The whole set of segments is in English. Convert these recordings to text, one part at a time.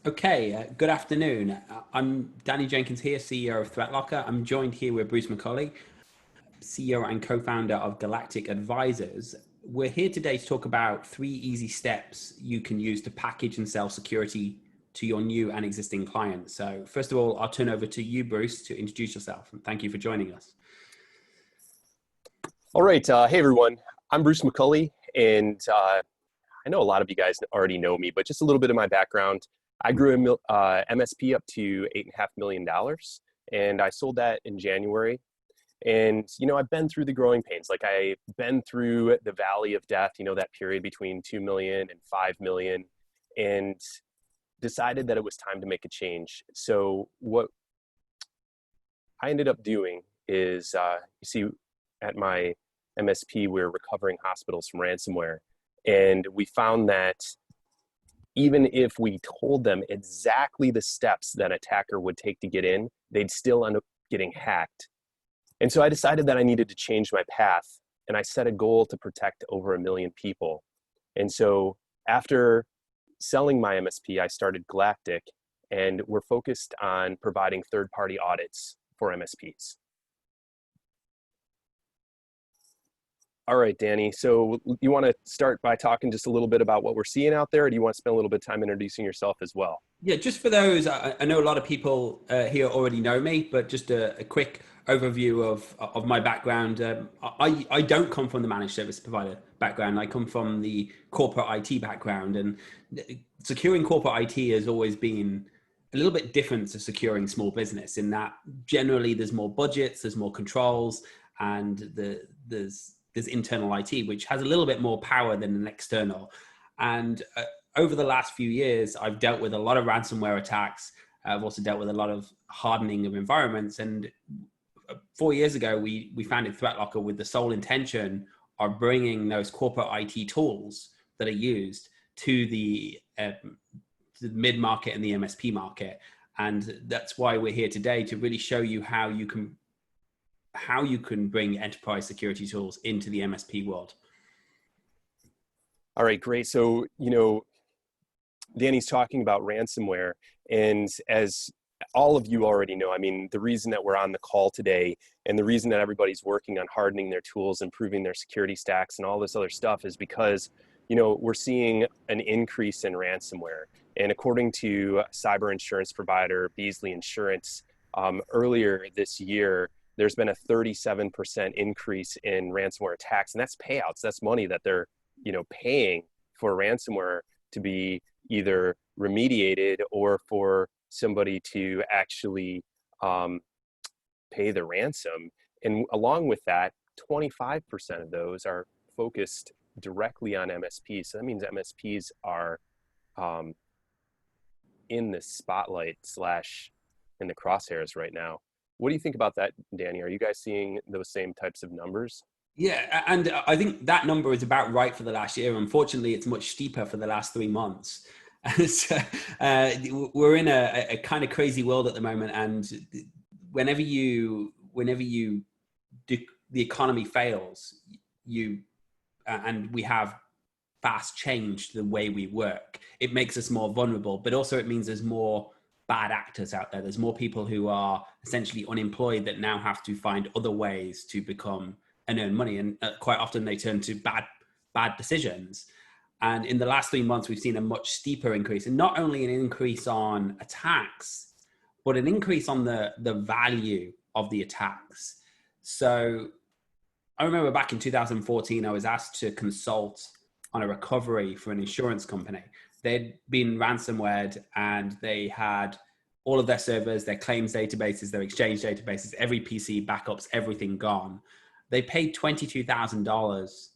Okay, good afternoon. I'm Danny Jenkins here, CEO of ThreatLocker. I'm joined here with Bruce McCauley, CEO and co-founder of Galactic Advisors. We're here today to talk about 3 easy steps you can use to package and sell security to your new and existing clients. So first of all, I'll turn over to you, Bruce, to introduce yourself. And thank you for joining us. All right. Hey, everyone. I'm Bruce McCauley, and I know a lot of you guys already know me, but just a little bit of my background. I grew a MSP up to $8.5 million, and I sold that in January. And, I've been through the growing pains. Like, I've been through the valley of death, that period between 2 million and 5 million, and decided that it was time to make a change. So what I ended up doing is, you see, at my MSP, we're recovering hospitals from ransomware. And we found that even if we told them exactly the steps that an attacker would take to get in, they'd still end up getting hacked. And so I decided that I needed to change my path, and I set a goal to protect over 1 million people. And so after selling my MSP, I started Galactic, and we're focused on providing third-party audits for MSPs. All right, Danny. So you want to start by talking just a little bit about what we're seeing out there, or do you want to spend a little bit of time introducing yourself as well? Yeah, just for those, I know a lot of people here already know me, but just a quick overview of my background. I don't come from the managed service provider background. I come from the corporate IT background, and securing corporate IT has always been a little bit different to securing small business, in that generally there's more budgets, there's more controls, and there's internal IT, which has a little bit more power than an external. And over the last few years, I've dealt with a lot of ransomware attacks. I've also dealt with a lot of hardening of environments. And 4 years ago, we founded ThreatLocker with the sole intention of bringing those corporate IT tools that are used to the mid-market and the MSP market. And that's why we're here today, to really show you how you can bring enterprise security tools into the MSP world. All right, great. So, Danny's talking about ransomware, and as all of you already know, I mean, the reason that we're on the call today and the reason that everybody's working on hardening their tools, improving their security stacks and all this other stuff is because, we're seeing an increase in ransomware. And according to cyber insurance provider Beasley Insurance, earlier this year, there's been a 37% increase in ransomware attacks, and that's payouts. That's money that they're, paying for ransomware to be either remediated or for somebody to actually pay the ransom. And along with that, 25% of those are focused directly on MSPs. So that means MSPs are in the spotlight / in the crosshairs right now. What do you think about that, Danny? Are you guys seeing those same types of numbers? Yeah, and I think that number is about right for the last year. Unfortunately, it's much steeper for the last 3 months. So, we're in a kind of crazy world at the moment, and whenever the economy fails, and we have fast change to the way we work, it makes us more vulnerable, but also it means there's more bad actors out there. There's more people who are essentially unemployed that now have to find other ways to become and earn money. And quite often they turn to bad decisions. And in the last 3 months, we've seen a much steeper increase, and not only an increase on attacks, but an increase on the value of the attacks. So I remember back in 2014, I was asked to consult on a recovery for an insurance company. They'd been ransomwared, and they had all of their servers, their claims databases, their exchange databases, every PC, backups, everything gone. They paid $22,000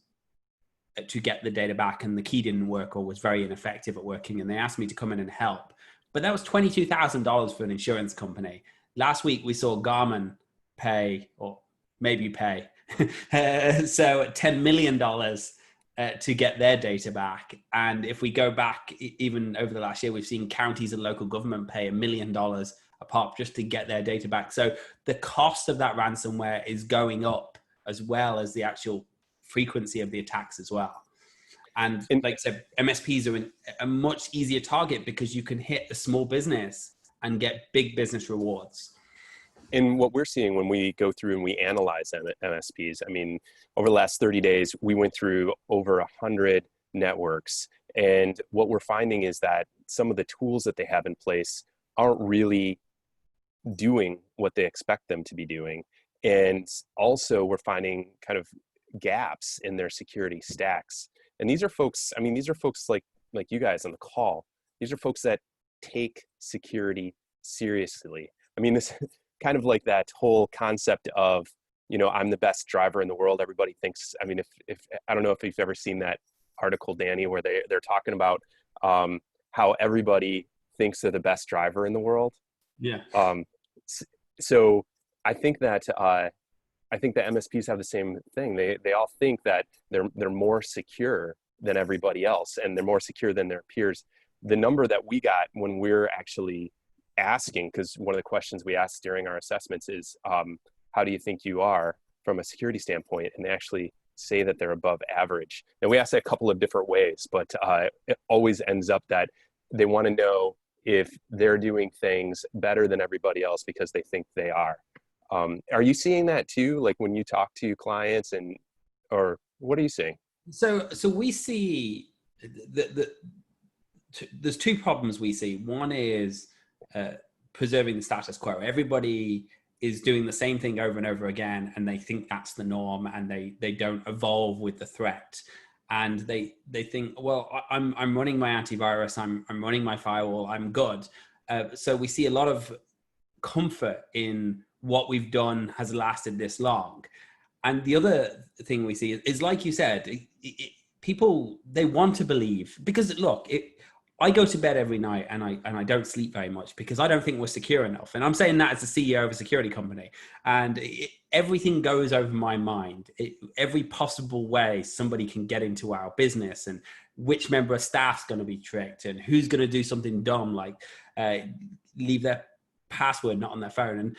to get the data back, and the key didn't work or was very ineffective at working. And they asked me to come in and help. But that was $22,000 for an insurance company. Last week, we saw Garmin pay, or maybe pay, so $10 million to get their data back. And if we go back even over the last year, we've seen counties and local government pay $1 million a pop just to get their data back. So the cost of that ransomware is going up, as well as the actual frequency of the attacks as well. And like I said, MSPs are a much easier target because you can hit a small business and get big business rewards. And what we're seeing when we go through and we analyze MSPs, I mean, over the last 30 days, we went through over 100 networks. And what we're finding is that some of the tools that they have in place aren't really doing what they expect them to be doing. And also we're finding kind of gaps in their security stacks. And these are folks, I mean, these are folks like you guys on the call. These are folks that take security seriously. I mean, this kind of like that whole concept of, you know, I'm the best driver in the world. Everybody thinks, I mean, if I don't know if you've ever seen that article, Danny, where they're talking about how everybody thinks they're the best driver in the world. Yeah. So I think that MSPs have the same thing. They all think that they're more secure than everybody else, and they're more secure than their peers. The number that we got when we're actually asking, because one of the questions we asked during our assessments is, how do you think you are from a security standpoint? And they actually say that they're above average. And we asked that a couple of different ways, but it always ends up that they want to know if they're doing things better than everybody else because they think they are. Are you seeing that too? Like when you talk to clients, or what are you seeing? So we see there's two problems we see. One is preserving the status quo. Everybody is doing the same thing over and over again, and they think that's the norm, and they don't evolve with the threat. And they think, well, I'm running my antivirus, I'm running my firewall, I'm good. So we see a lot of comfort in what we've done has lasted this long. And the other thing we see is like you said, people, they want to believe, because look, I go to bed every night and I don't sleep very much because I don't think we're secure enough. And I'm saying that as the CEO of a security company, and everything goes over my mind. Every possible way somebody can get into our business, and which member of staff's going to be tricked, and who's going to do something dumb like leave their password not on their phone. And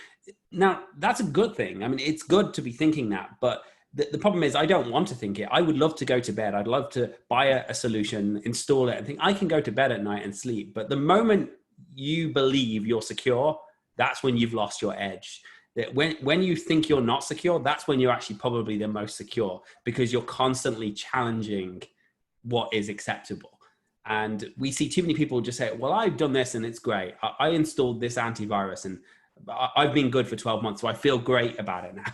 now that's a good thing. I mean, it's good to be thinking that, but the problem is I don't want to think it. I would love to go to bed. I'd love to buy a solution, install it, and think I can go to bed at night and sleep. But the moment you believe you're secure, that's when you've lost your edge. That when you think you're not secure, that's when you're actually probably the most secure, because you're constantly challenging what is acceptable. And we see too many people just say, well, I've done this and it's great. I installed this antivirus and I've been good for 12 months. So I feel great about it now.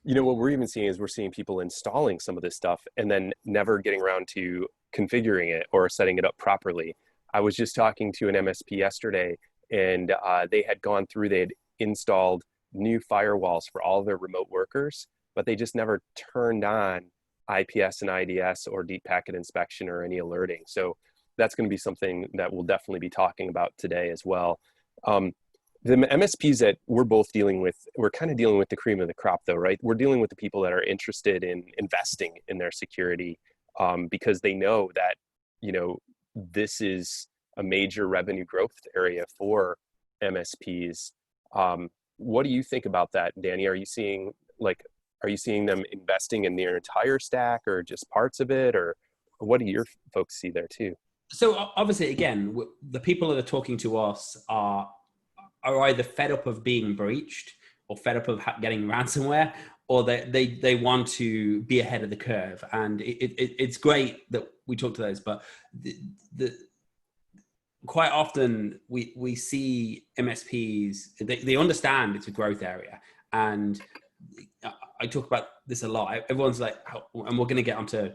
You know, what we're even seeing is we're seeing people installing some of this stuff and then never getting around to configuring it or setting it up properly. I was just talking to an MSP yesterday, and they had gone through, they had installed new firewalls for all of their remote workers, but they just never turned on IPS and IDS or deep packet inspection or any alerting. So that's going to be something that we'll definitely be talking about today as well. The MSPs that we're both dealing with, we're kind of dealing with the cream of the crop though, right? We're dealing with the people that are interested in investing in their security because they know that, you know, this is a major revenue growth area for MSPs. What do you think about that, Danny? Are you seeing them investing in their entire stack or just parts of it, or what do your folks see there too? So obviously, again, the people that are talking to us are either fed up of being breached or fed up of getting ransomware, or they want to be ahead of the curve. And it's great that we talk to those, but quite often we see MSPs, they understand it's a growth area. And I talk about this a lot. Everyone's like, and we're going to get onto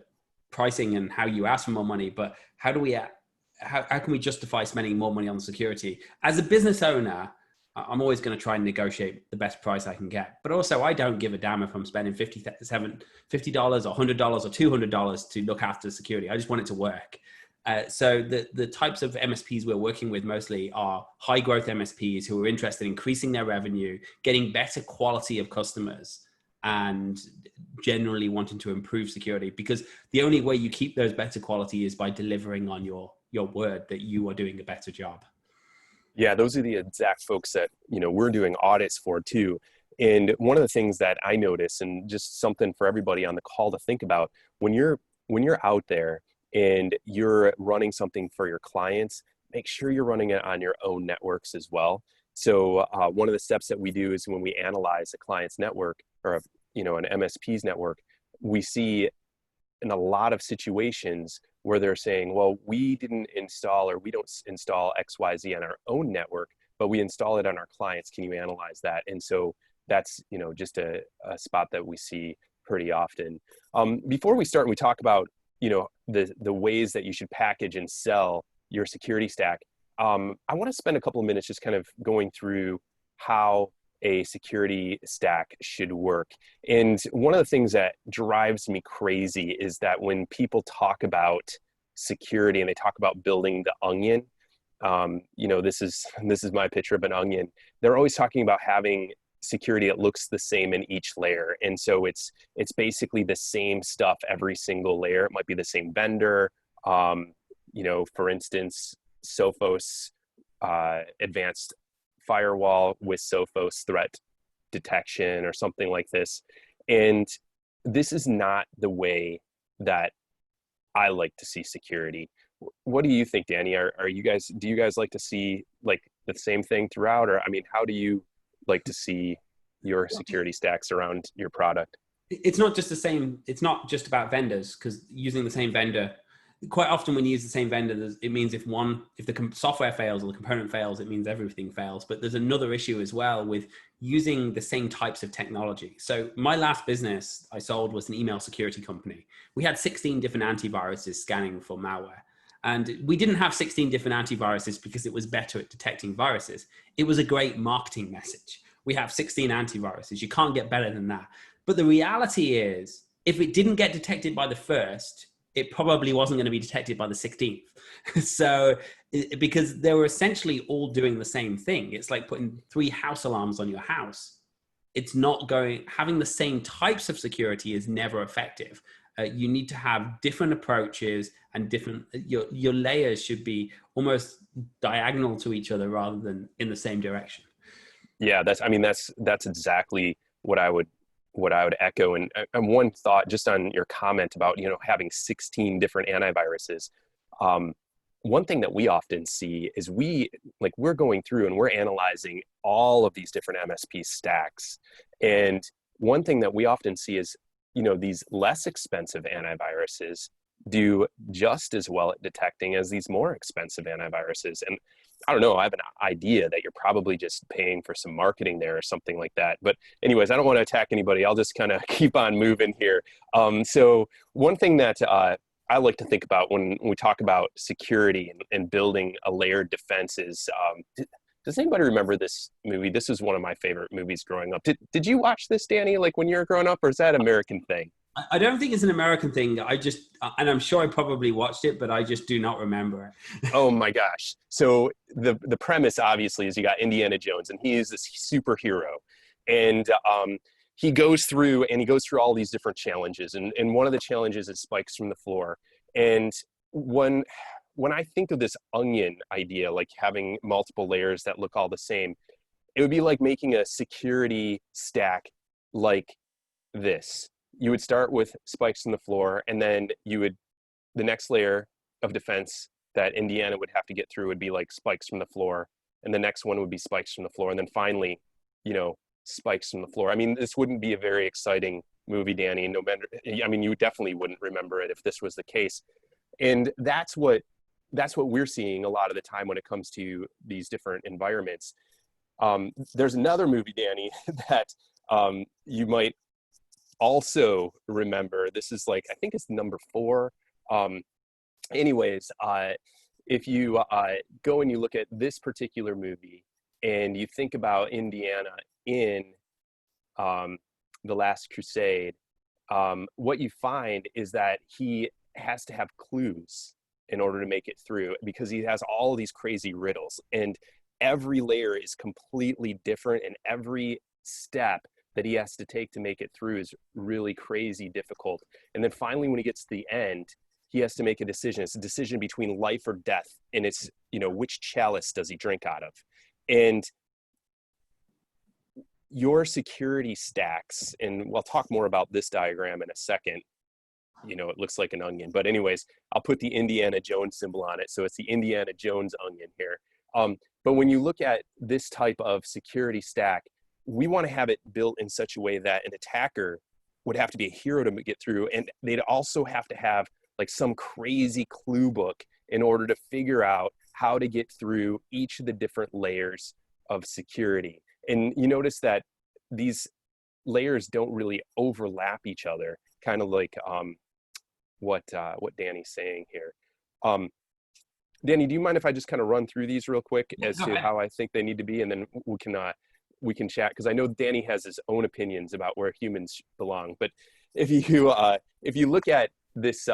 pricing and how you ask for more money, but how can we justify spending more money on security? As a business owner, I'm always going to try and negotiate the best price I can get. But also, I don't give a damn if I'm spending $50 or $100 or $200 to look after security. I just want it to work. So the types of MSPs we're working with mostly are high growth MSPs who are interested in increasing their revenue, getting better quality of customers, and generally wanting to improve security, because the only way you keep those better quality is by delivering on your word that you are doing a better job. Yeah, those are the exact folks that, you know, we're doing audits for too. And one of the things that I notice, and just something for everybody on the call to think about, when you're out there and you're running something for your clients, make sure you're running it on your own networks as well. So one of the steps that we do is when we analyze a client's network or an MSP's network, we see in a lot of situations where they're saying, well, we didn't install, or we don't install XYZ on our own network, but we install it on our clients. Can you analyze that? And so that's, just a spot that we see pretty often. Before we start and we talk about, the ways that you should package and sell your security stack, I want to spend a couple of minutes just kind of going through how a security stack should work. And one of the things that drives me crazy is that when people talk about security and they talk about building the onion, this is my picture of an onion. They're always talking about having security that looks the same in each layer. And so it's basically the same stuff every single layer. It might be the same vendor. For instance, Sophos advanced firewall with Sophos threat detection or something like this. And this is not the way that I like to see security. What do you think, Danny? Do you guys like to see like the same thing throughout? Or, how do you like to see your security stacks around your product? It's not just the same. It's not just about vendors, because using the same vendor, quite often when you use the same vendor, it means if the software fails or the component fails, it means everything fails. But there's another issue as well with using the same types of technology. So my last business I sold was an email security company. We had 16 different antiviruses scanning for malware. And we didn't have 16 different antiviruses because it was better at detecting viruses. It was a great marketing message. We have 16 antiviruses. You can't get better than that. But the reality is, if it didn't get detected by the first, it probably wasn't going to be detected by the 16th. So, because they were essentially all doing the same thing. It's like putting 3 house alarms on your house. It's not having the same types of security is never effective. You need to have different approaches and your layers should be almost diagonal to each other rather than in the same direction. Yeah, that's exactly what I would echo. And one thought just on your comment about, having 16 different antiviruses. One thing that we often see is we're going through and we're analyzing all of these different MSP stacks. And one thing that we often see is, these less expensive antiviruses do just as well at detecting as these more expensive antiviruses. And I don't know, I have an idea that you're probably just paying for some marketing there or something like that. But anyways, I don't want to attack anybody. I'll just kind of keep on moving here. So one thing that I like to think about when we talk about security and building a layered defense is, does anybody remember this movie? This is one of my favorite movies growing up. Did you watch this, Danny, like when you were growing up, or is that an American thing? I don't think it's an American thing. And I'm sure I probably watched it, but I just do not remember it. Oh my gosh. So the premise obviously is you got Indiana Jones, and he is this superhero. And he goes through all these different challenges. And one of the challenges is spikes from the floor. And when I think of this onion idea, like having multiple layers that look all the same, it would be like making a security stack like this. You would start with spikes in the floor, and then the next layer of defense that Indiana would have to get through would be like spikes from the floor. And the next one would be spikes from the floor. And then finally, spikes from the floor. This wouldn't be a very exciting movie, Danny. No matter, you definitely wouldn't remember it if this was the case. And that's what we're seeing a lot of the time when it comes to these different environments. There's another movie, Danny, that you might also remember. This is I think it's number 4. If you go and you look at this particular movie and you think about Indiana in The Last Crusade, what you find is that he has to have clues in order to make it through, because he has all these crazy riddles, and every layer is completely different, and every step that he has to take to make it through is really crazy difficult. And then finally, when he gets to the end, he has to make a decision. It's a decision between life or death. And it's, which chalice does he drink out of? And your security stacks, and we'll talk more about this diagram in a second, you know, it looks like an onion. But anyways, I'll put the Indiana Jones symbol on it. So it's the Indiana Jones onion here. But when you look at this type of security stack, we want to have it built in such a way that an attacker would have to be a hero to get through. And they'd also have to have like some crazy clue book in order to figure out how to get through each of the different layers of security. And you notice that these layers don't really overlap each other, kind of like what Danny's saying here. Danny, do you mind if I just kind of run through these real quick as to how I think they need to be, and then we can chat, because I know Danny has his own opinions about where humans belong. But if you look at this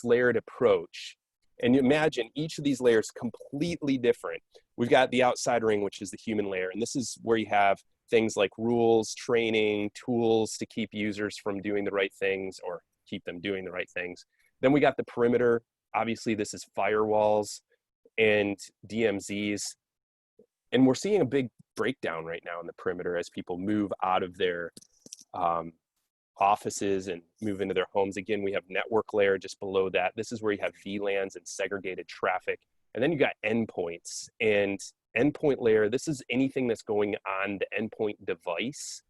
layered approach, and you imagine each of these layers completely different. We've got the outside ring, which is the human layer, and this is where you have things like rules, training, tools to keep users from doing the right things or keep them doing the right things. Then we got the perimeter. Obviously, this is firewalls and DMZs. And we're seeing a big breakdown right now in the perimeter as people move out of their offices and move into their homes. Again, we have network layer just below that. This is where you have VLANs and segregated traffic. And then you got endpoints. And endpoint layer, this is anything that's going on the endpoint device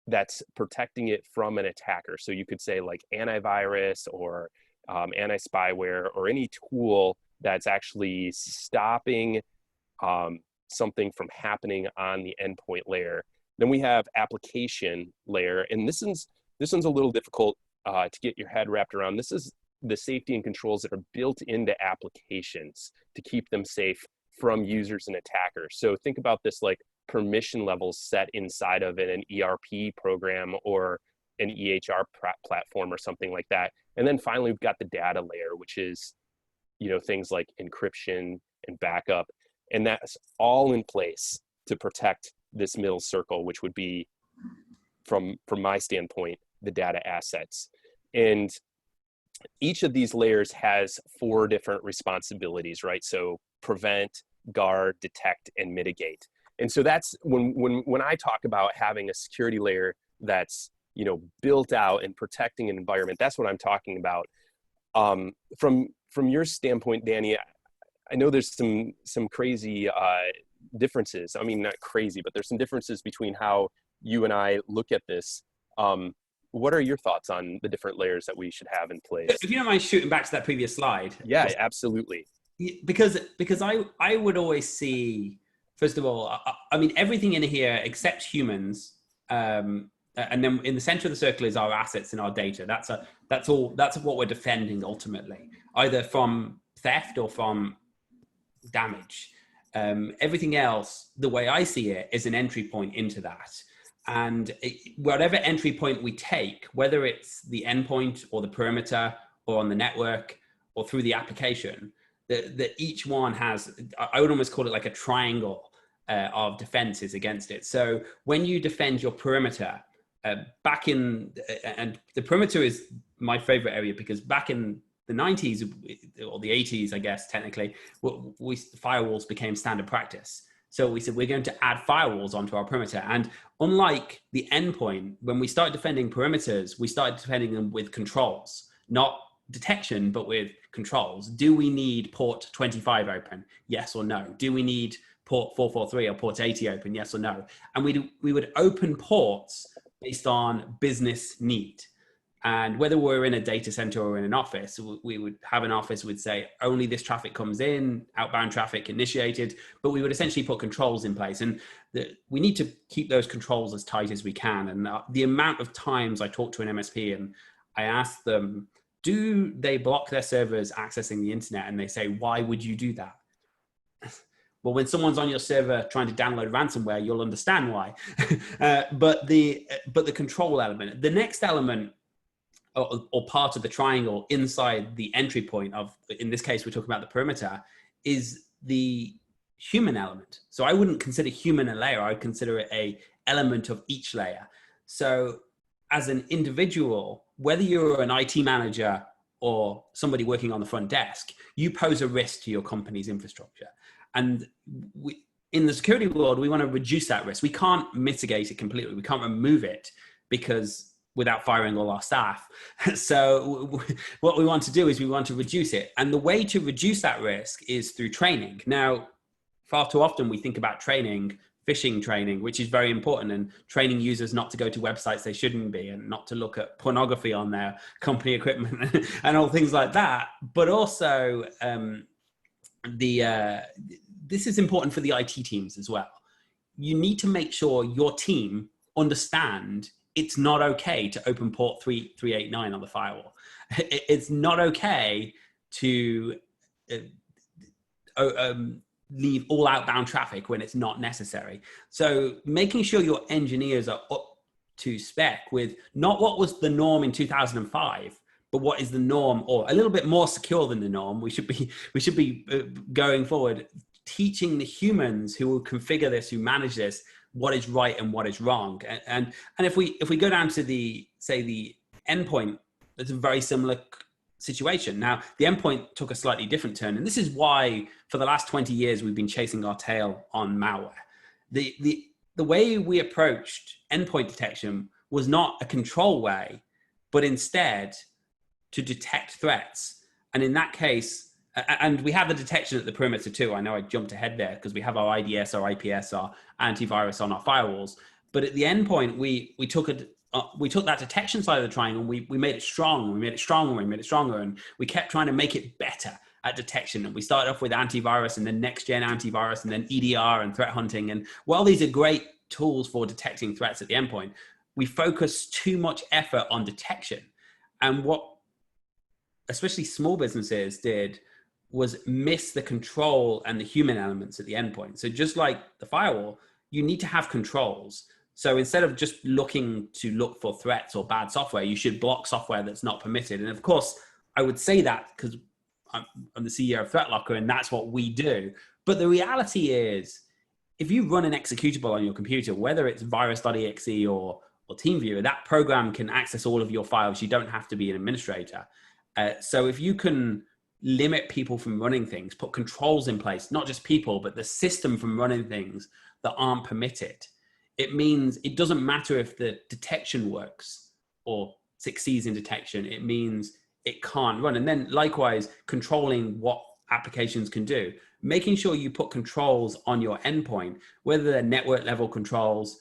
that's protecting it from an attacker. So you could say like antivirus or anti-spyware, or any tool that's actually stopping something from happening on the endpoint layer. Then we have application layer, and this one's a little difficult to get your head wrapped around. This is the safety and controls that are built into applications to keep them safe from users and attackers. So think about this like permission levels set inside of an ERP program or an EHR platform or something like that. And then finally, we've got the data layer, which is, you know, things like encryption and backup. And that's all in place to protect this middle circle, which would be, from my standpoint, the data assets. And each of these layers has 4 different responsibilities, right? So prevent, guard, detect, and mitigate. And so that's when I talk about having a security layer that's, you know, built out and protecting an environment, that's what I'm talking about. From your standpoint, Danny, I know there's some crazy differences. I mean, not crazy, but there's some differences between how you and I look at this. What are your thoughts on the different layers that we should have in place? If you don't mind shooting back to that previous slide. Yeah, absolutely. Because I would always see, first of all, I mean, everything in here except humans, and then in the center of the circle is our assets and our data. That's what we're defending ultimately, either from theft or from damage. Everything else, the way I see it, is an entry point into that. And whatever entry point we take, whether it's the endpoint or the perimeter or on the network or through the application, that each one has, I would almost call it like a triangle of defenses against it. So when you defend your perimeter, and the perimeter is my favorite area, because back in the 90s or the 80s, I guess, technically, firewalls became standard practice. So we said, we're going to add firewalls onto our perimeter. And unlike the endpoint, when we started defending perimeters, we started defending them with controls, not detection, but with controls. Do we need port 25 open? Yes or no. Do we need port 443 or port 80 open? Yes or no. And we would open ports based on business need. And whether we're in a data center or in an office, we would have an office would say only this traffic comes in, outbound traffic initiated, but we would essentially put controls in place. And we need to keep those controls as tight as we can. And the amount of times I talk to an MSP and I ask them, do they block their servers accessing the internet? And they say, why would you do that? Well, when someone's on your server trying to download ransomware, you'll understand why. But the control element, the next element, or part of the triangle inside the entry point of, in this case, we're talking about the perimeter, is the human element. So I wouldn't consider human a layer. I would consider it a element of each layer. So as an individual, whether you're an IT manager or somebody working on the front desk, you pose a risk to your company's infrastructure. And in the security world, we want to reduce that risk. We can't mitigate it completely. We can't remove it, because without firing all our staff. So what we want to do is we want to reduce it. And the way to reduce that risk is through training. Now, far too often we think about training, phishing training, which is very important, and training users not to go to websites they shouldn't be, and not to look at pornography on their company equipment and all things like that. But also this is important for the IT teams as well. You need to make sure your team understand it's not okay to open port 389 on the firewall. It's not okay to leave all outbound traffic when it's not necessary. So making sure your engineers are up to spec with not what was the norm in 2005, but what is the norm, or a little bit more secure than the norm. We should be going forward, teaching the humans who will configure this, who manage this, what is right and what is wrong. And if we go down to the endpoint, it's a very similar situation. Now, the endpoint took a slightly different turn, and this is why for the last 20 years we've been chasing our tail on malware. The way we approached endpoint detection was not a control way, but instead to detect threats. And in that case, and we have the detection at the perimeter too. I know I jumped ahead there because we have our IDS, our IPS, our antivirus on our firewalls. But at the endpoint, we took that detection side of the triangle, and we made it strong. We made it stronger. We made it stronger, and we kept trying to make it better at detection. And we started off with antivirus, and then next gen antivirus, and then EDR and threat hunting. And while these are great tools for detecting threats at the endpoint, we focus too much effort on detection. And what especially small businesses did was miss the control and the human elements at the endpoint. So just like the firewall, you need to have controls. So instead of just looking for threats or bad software, you should block software that's not permitted. And of course, I would say that because I'm the CEO of ThreatLocker, and that's what we do. But the reality is, if you run an executable on your computer, whether it's virus.exe or TeamViewer, that program can access all of your files. You don't have to be an administrator. So if you can limit people from running things, put controls in place, not just people, but the system from running things that aren't permitted, it means it doesn't matter if the detection works or succeeds in detection. It means it can't run. And then likewise, controlling what applications can do, making sure you put controls on your endpoint, whether they're network level controls,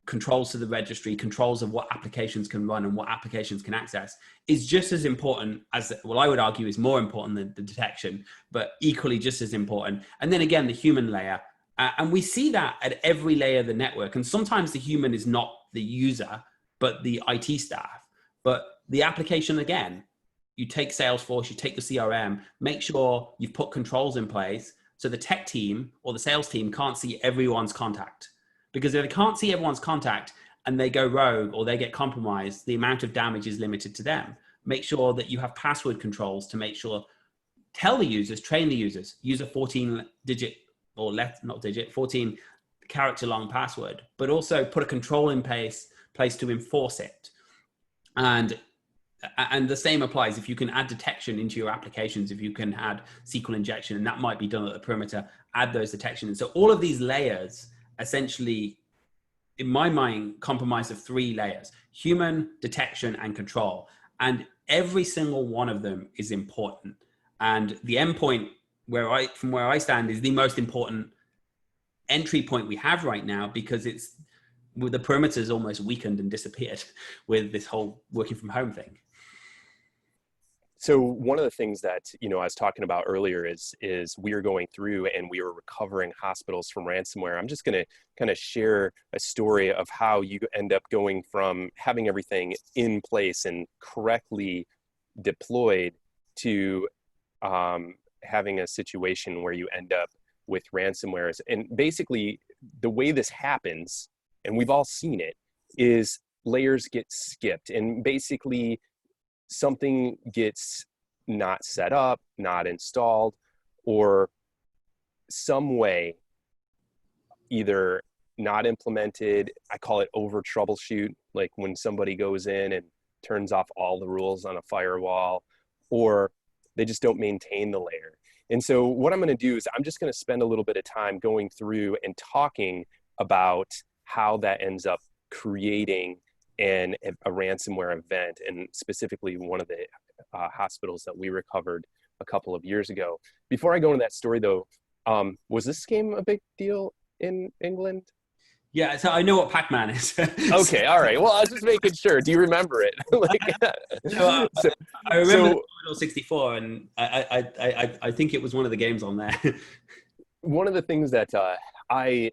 controls to the registry, controls of what applications can run and what applications can access, is just as important as, well, I would argue is more important than the detection, but equally just as important. And then again, the human layer. And we see that at every layer of the network. And sometimes the human is not the user, but the IT staff. But the application, again, you take Salesforce, you take the CRM, make sure you've put controls in place so the tech team or the sales team can't see everyone's contact. Because if they can't see everyone's contact and they go rogue or they get compromised, the amount of damage is limited to them. Make sure that you have password controls to make sure, tell the users, train the users, use a 14-digit or 14 character long password, but also put a control in place to enforce it. And the same applies if you can add detection into your applications, if you can add SQL injection, and that might be done at the perimeter, add those detections. So all of these layers essentially, in my mind, comprised of 3 layers: human, detection, and control. And every single one of them is important. And the endpoint, from where I stand, is the most important entry point we have right now, because it's with the perimeters almost weakened and disappeared with this whole working from home thing. So one of the things that, I was talking about earlier is we are going through and we are recovering hospitals from ransomware. I'm just going to kind of share a story of how you end up going from having everything in place and correctly deployed to having a situation where you end up with ransomware. And basically the way this happens, and we've all seen it, is layers get skipped, and basically something gets not set up, not installed, or some way either not implemented. I call it over troubleshoot, like when somebody goes in and turns off all the rules on a firewall, or they just don't maintain the layer. And so what I'm going to do is I'm just going to spend a little bit of time going through and talking about how that ends up creating and a ransomware event, and specifically one of the hospitals that we recovered a couple of years ago. Before I go into that story though, was this game a big deal in England? Yeah, so I know what Pac-Man is. Okay, all right. Well, I was just making sure. Do you remember it? No, so, I remember the so Commodore 64, and I think it was one of the games on there. one of the things that I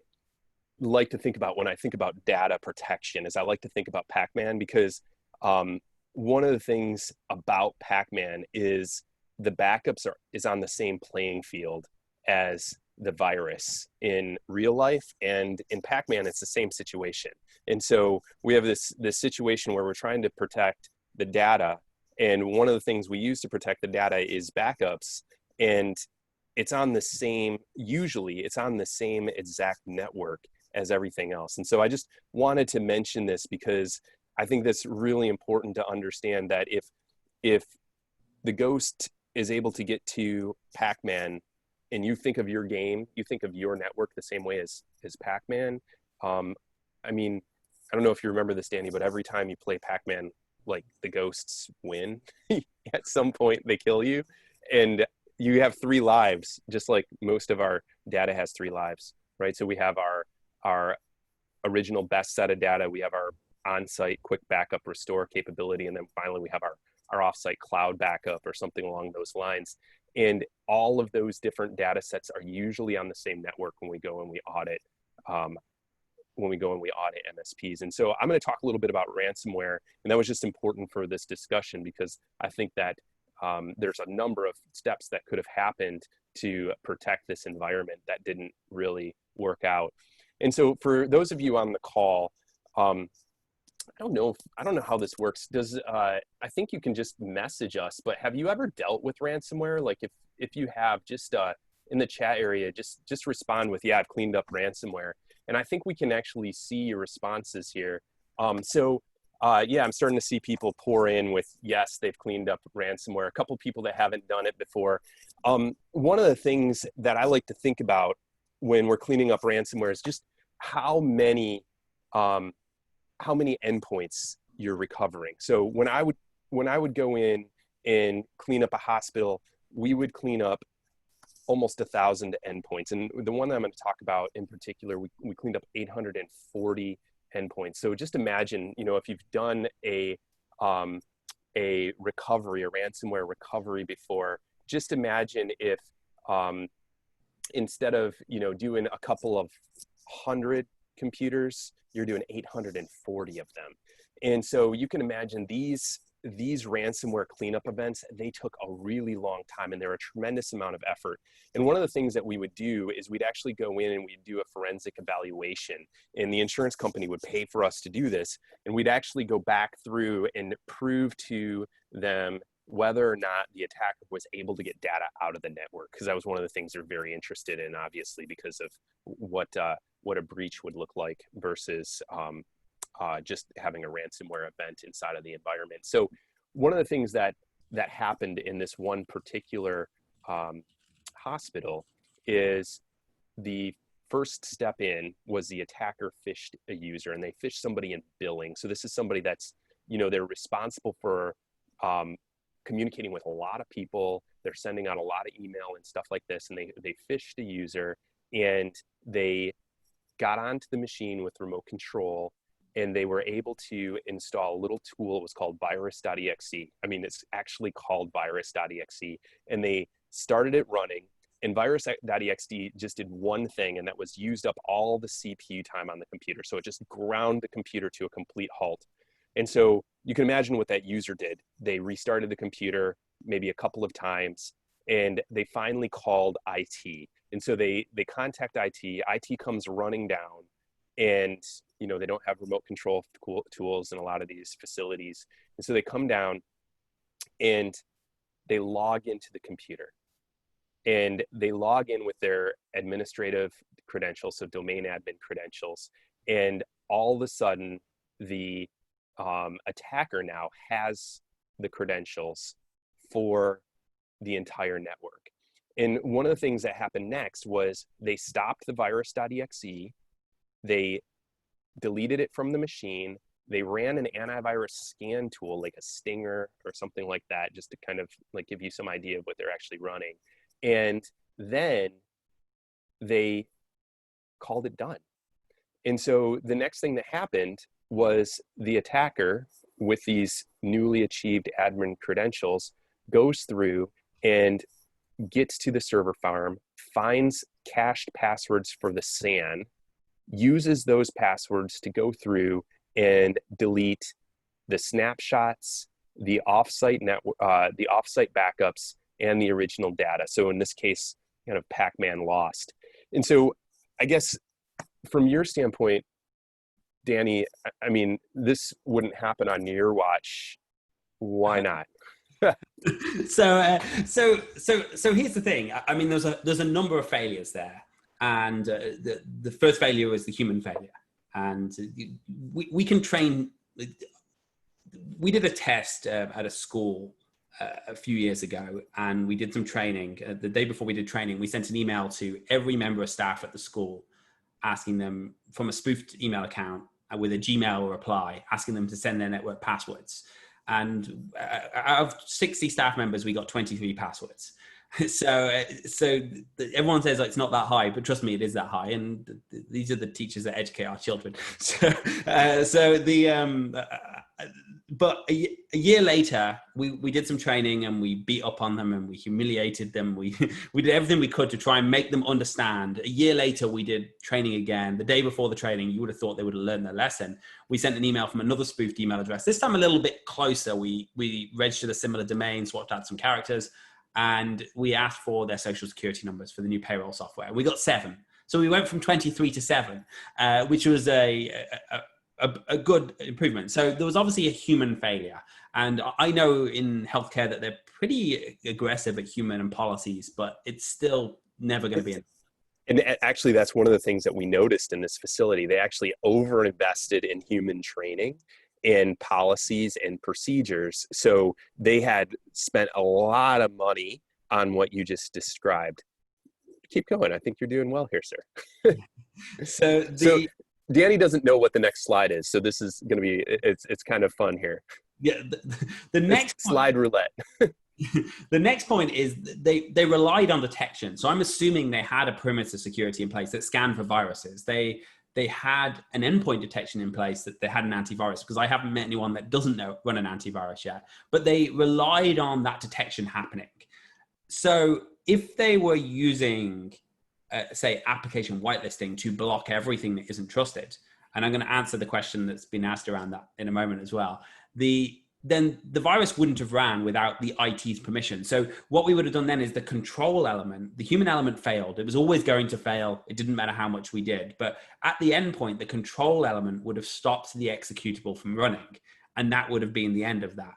like to think about when I think about data protection is I like to think about Pac-Man, because one of the things about Pac-Man is the backups is on the same playing field as the virus in real life, and in Pac-Man it's the same situation. And so we have this situation where we're trying to protect the data, and one of the things we use to protect the data is backups, and it's on the same, usually it's on the same exact network as everything else. And so I just wanted to mention this because I think that's really important to understand, that if the ghost is able to get to Pac-Man, and you think of your game, you think of your network the same way as Pac-Man. I mean, I don't know if you remember this, Danny, but every time you play Pac-Man, like the ghosts win. At some point they kill you, and you have 3 lives, just like most of our data has 3 lives, right? So we have our original best set of data, we have our on-site quick backup restore capability, and then finally we have our off-site cloud backup or something along those lines. And all of those different data sets are usually on the same network when we go and we audit MSPs. And so I'm going to talk a little bit about ransomware, and that was just important for this discussion because I think that there's a number of steps that could have happened to protect this environment that didn't really work out. And so for those of you on the call, I don't know how this works. I think you can just message us, but have you ever dealt with ransomware? Like if you have, just in the chat area, just respond with, yeah, I've cleaned up ransomware. And I think we can actually see your responses here. Yeah, I'm starting to see people pour in with, yes, they've cleaned up ransomware. A couple people that haven't done it before. One of the things that I like to think about when we're cleaning up ransomware is just how many endpoints you're recovering. So when I would go in and clean up a hospital, we would clean up almost 1,000 endpoints. And the one that I'm going to talk about in particular, we cleaned up 840 endpoints. So just imagine, if you've done a recovery, a ransomware recovery before, just imagine if instead of doing a couple of 100 computers, you're doing 840 of them. And so you can imagine these ransomware cleanup events, they took a really long time, and they're a tremendous amount of effort. And one of the things that we would do is we'd actually go in and we'd do a forensic evaluation, and the insurance company would pay for us to do this. And we'd actually go back through and prove to them whether or not the attacker was able to get data out of the network, because that was one of the things they're very interested in, obviously, because of what a breach would look like versus just having a ransomware event inside of the environment. So one of the things that happened in this one particular hospital is the first step in was the attacker phished a user, and they phished somebody in billing. So this is somebody that's, they're responsible for communicating with a lot of people. They're sending out a lot of email and stuff like this, and they phished a user, and they got onto the machine with remote control, and they were able to install a little tool. It was called virus.exe. I mean, it's actually called virus.exe, and they started it running, and virus.exe just did one thing, and that was used up all the CPU time on the computer. So it just ground the computer to a complete halt. And so you can imagine what that user did. They restarted the computer maybe a couple of times, and they finally called IT. And so they contact IT. IT comes running down, and they don't have remote control tools in a lot of these facilities. And so they come down and they log into the computer, and they log in with their administrative credentials, so domain admin credentials. And all of a sudden, the attacker now has the credentials for the entire network. And one of the things that happened next was they stopped the virus.exe, they deleted it from the machine, they ran an antivirus scan tool like a Stinger or something like that, just to kind of like give you some idea of what they're actually running. And then they called it done. And so the next thing that happened was the attacker with these newly achieved admin credentials goes through and gets to the server farm, finds cached passwords for the SAN, uses those passwords to go through and delete the snapshots, the offsite backups, and the original data. So in this case, kind of Pac-Man lost. And so I guess from your standpoint, Danny, I mean, this wouldn't happen on your watch. Why not? So here's the thing. I mean, there's a number of failures there, and the first failure was the human failure. And we can train. We did a test at a school a few years ago, and we did some training. The day before we did training, we sent an email to every member of staff at the school, asking them from a spoofed email account with a Gmail reply, asking them to send their network passwords. And out of 60 staff members, we got 23 passwords. So everyone says like, it's not that high, but trust me, it is that high. And these are the teachers that educate our children. But a year later, we did some training and we beat up on them and we humiliated them. We did everything we could to try and make them understand. A year later, we did training again. The day before the training, you would have thought they would have learned their lesson. We sent an email from another spoofed email address. This time a little bit closer. We registered a similar domain, swapped out some characters, and we asked for their social security numbers for the new payroll software. We got 7. So we went from 23 to 7, which was a good improvement. So there was obviously a human failure. And I know in healthcare that they're pretty aggressive at human and policies, but it's still never going to be enough. And actually, that's one of the things that we noticed in this facility. They actually over-invested in human training and policies and procedures. So they had spent a lot of money on what you just described. Keep going. I think you're doing well here, sir. So Danny doesn't know what the next slide is. So this is going to be, it's kind of fun here. Yeah. The next slide roulette. The next point is they relied on detection. So I'm assuming they had a perimeter security in place that scanned for viruses. They had an endpoint detection in place, that they had an antivirus, because I haven't met anyone that doesn't run an antivirus yet, but they relied on that detection happening. So if they were using, say, application whitelisting to block everything that isn't trusted, and I'm going to answer the question that's been asked around that in a moment as well, then the virus wouldn't have ran without the IT's permission. So what we would have done then is the control element, the human element failed. It was always going to fail. It didn't matter how much we did. But at the end point, the control element would have stopped the executable from running. And that would have been the end of that.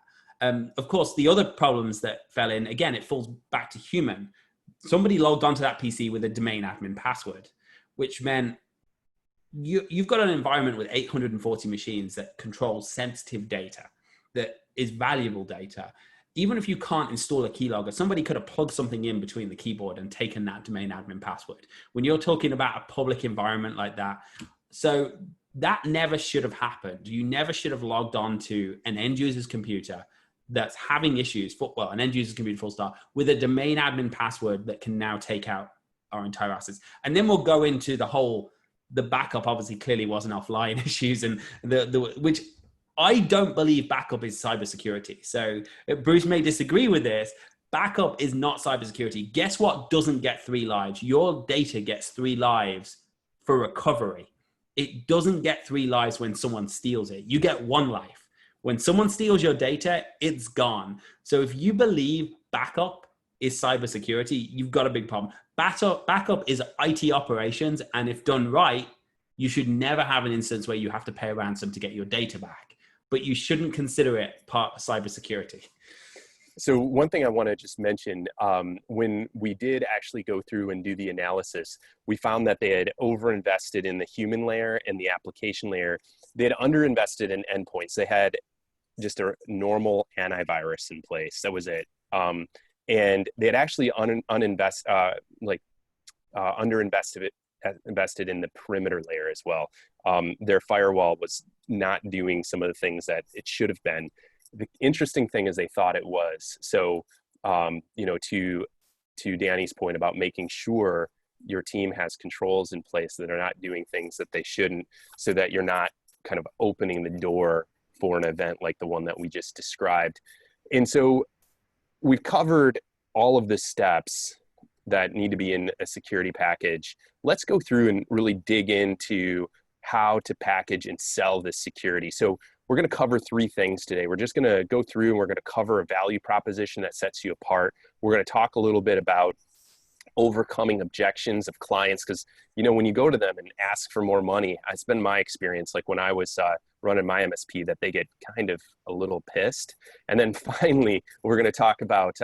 Of course, the other problems that fell in, again, it falls back to human. Somebody logged onto that PC with a domain admin password, which meant you've got an environment with 840 machines that controls sensitive data, that is valuable data. Even if you can't install a keylogger, somebody could have plugged something in between the keyboard and taken that domain admin password. When you're talking about a public environment like that, so that never should have happened. You never should have logged on to an end user's computer that's having issues, an end user's computer full stop, with a domain admin password that can now take out our entire assets. And then we'll go into the backup obviously clearly wasn't offline issues, and which I don't believe backup is cybersecurity. So Bruce may disagree with this. Backup is not cybersecurity. Guess what doesn't get 3 lives? Your data gets 3 lives for recovery. It doesn't get 3 lives when someone steals it. You get 1 life. When someone steals your data, it's gone. So if you believe backup is cybersecurity, you've got a big problem. Backup is IT operations, and if done right, you should never have an instance where you have to pay a ransom to get your data back. But you shouldn't consider it part of cybersecurity. So one thing I want to just mention, when we did actually go through and do the analysis, we found that they had overinvested in the human layer and the application layer. They had underinvested in endpoints. They had just a normal antivirus in place. That was it. And they had actually underinvested invested in the perimeter layer as well. Their firewall was not doing some of the things that it should have been. The interesting thing is they thought it was. So, you know, to Danny's point about making sure your team has controls in place that are not doing things that they shouldn't, so that you're not kind of opening the door for an event like the one that we just described. And so we've covered all of the steps that need to be in a security package. Let's go through and really dig into how to package and sell this security. So we're going to cover three things today. We're just going to go through and we're going to cover a value proposition that sets you apart. We're going to talk a little bit about overcoming objections of clients, because, you know, when you go to them and ask for more money, it's been my experience, like when I was running my MSP, that they get kind of a little pissed. And then finally, we're going to talk about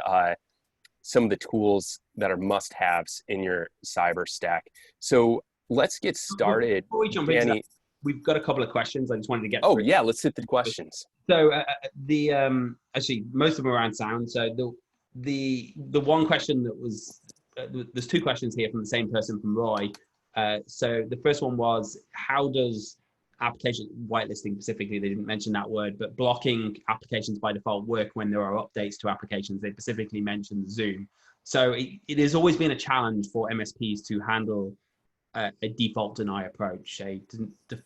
some of the tools that are must-haves in your cyber stack. So let's get started. Before we jump into that, we've got a couple of questions I just wanted to get through. Yeah, let's hit the questions. So actually, most of them are around sound. So the one question that was, there's two questions here from the same person, from Roy. So the first one was, how does application whitelisting specifically, they didn't mention that word, but blocking applications by default work when there are updates to applications? They specifically mentioned Zoom. So it has always been a challenge for MSPs to handle a default deny approach, a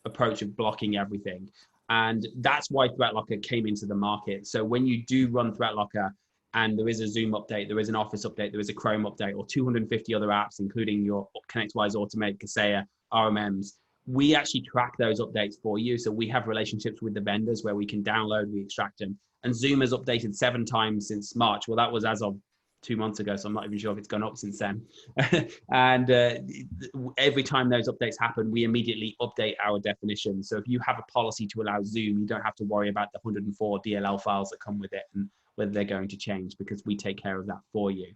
approach of blocking everything. And that's why ThreatLocker came into the market. So when you do run ThreatLocker and there is a Zoom update, there is an Office update, there is a Chrome update, or 250 other apps, including your ConnectWise, Automate, Kaseya, RMMs, we actually track those updates for you. So we have relationships with the vendors where we can download, we extract them. And Zoom has updated 7 times since March. Well, that was as of 2 months ago, so I'm not even sure if it's gone up since then. And every time those updates happen, we immediately update our definition. So if you have a policy to allow Zoom, you don't have to worry about the 104 DLL files that come with it and whether they're going to change, because we take care of that for you.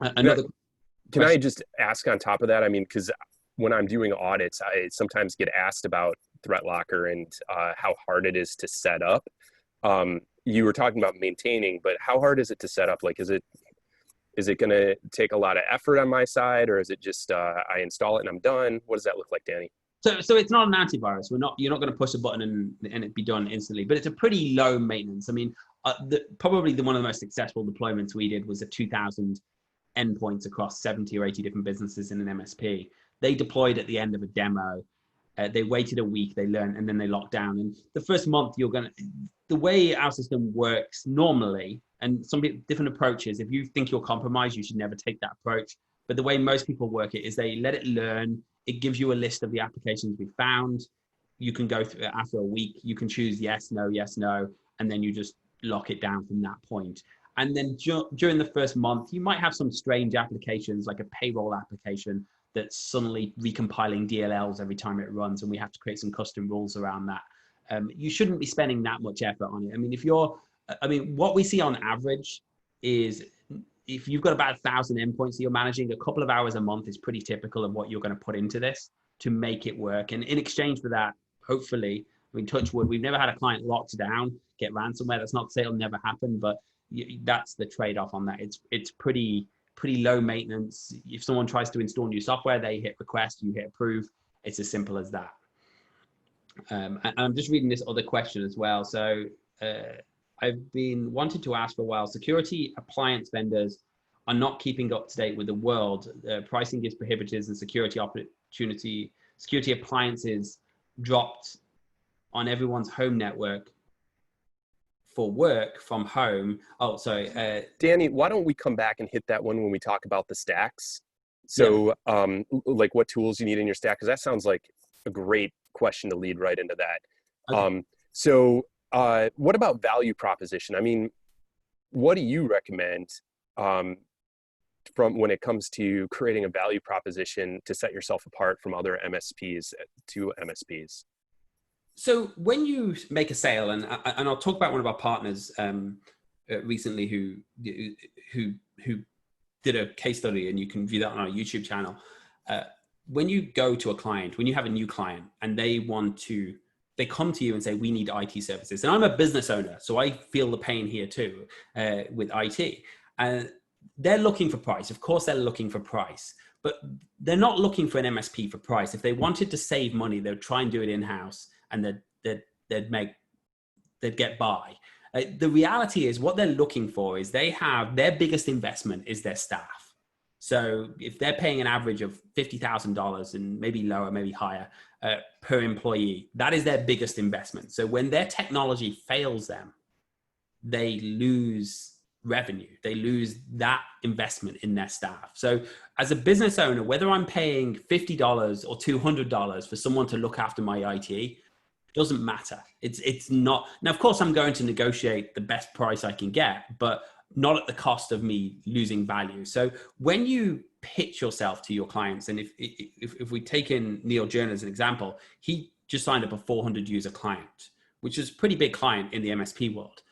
Can I just ask on top of that? I mean, because when I'm doing audits, I sometimes get asked about ThreatLocker and how hard it is to set up. You were talking about maintaining, but how hard is it to set up? Like, is it going to take a lot of effort on my side, or is it just I install it and I'm done? What does that look like, Danny? So it's not an antivirus. You're not going to push a button and it be done instantly, but it's a pretty low maintenance. I mean, probably one of the most successful deployments we did was 2,000 endpoints across 70 or 80 different businesses in an MSP. They deployed at the end of a demo. They waited a week, they learned, and then they locked down. And the first month, the way our system works normally, and some different approaches, if you think you're compromised, you should never take that approach. But the way most people work it is they let it learn. It gives you a list of the applications we found. You can go through it after a week. You can choose yes, no, and then you just lock it down from that point. And then during the first month, you might have some strange applications, like a payroll application that's suddenly recompiling DLLs every time it runs, and we have to create some custom rules around that. You shouldn't be spending that much effort on it. I mean, what we see on average is if you've got about 1,000 endpoints that you're managing, a couple of hours a month is pretty typical of what you're going to put into this to make it work. And in exchange for that, hopefully, I mean, touch wood, we've never had a client locked down, get ransomware. That's not to say it'll never happen, but that's the trade-off on that. It's pretty low maintenance. If someone tries to install new software, they hit request, you hit approve. It's as simple as that. And I'm just reading this other question as well. So I've been wanted to ask for a while. Security appliance vendors are not keeping up to date with the world. Pricing is prohibitive, and security appliances dropped on everyone's home network for work from home. Oh, sorry. Danny, why don't we come back and hit that one when we talk about the stacks? So like what tools you need in your stack, because that sounds like a great question to lead right into that. Okay. What about value proposition? I mean, what do you recommend from when it comes to creating a value proposition to set yourself apart from other MSPs to MSPs? So when you make a sale, and I'll talk about one of our partners recently who did a case study, and you can view that on our YouTube channel. When you go to a client, when you have a new client and they come to you and say, we need IT services. And I'm a business owner, so I feel the pain here too with IT. And they're looking for price. Of course, they're looking for price. but they're not looking for an MSP for price. If they wanted to save money, they'd try and do it in-house, and they'd get by. The reality is what they're looking for is they have their biggest investment is their staff. So if they're paying an average of $50,000 and maybe lower, maybe higher per employee, that is their biggest investment. So when their technology fails them, they lose revenue. They lose that investment in their staff. So as a business owner, whether I'm paying $50 or $200 for someone to look after my IT, doesn't matter. It's not. Now, of course, I'm going to negotiate the best price I can get, but not at the cost of me losing value. So when you pitch yourself to your clients, and if we take in Neil Journ as an example, he just signed up a 400 user client, which is a pretty big client in the MSP world.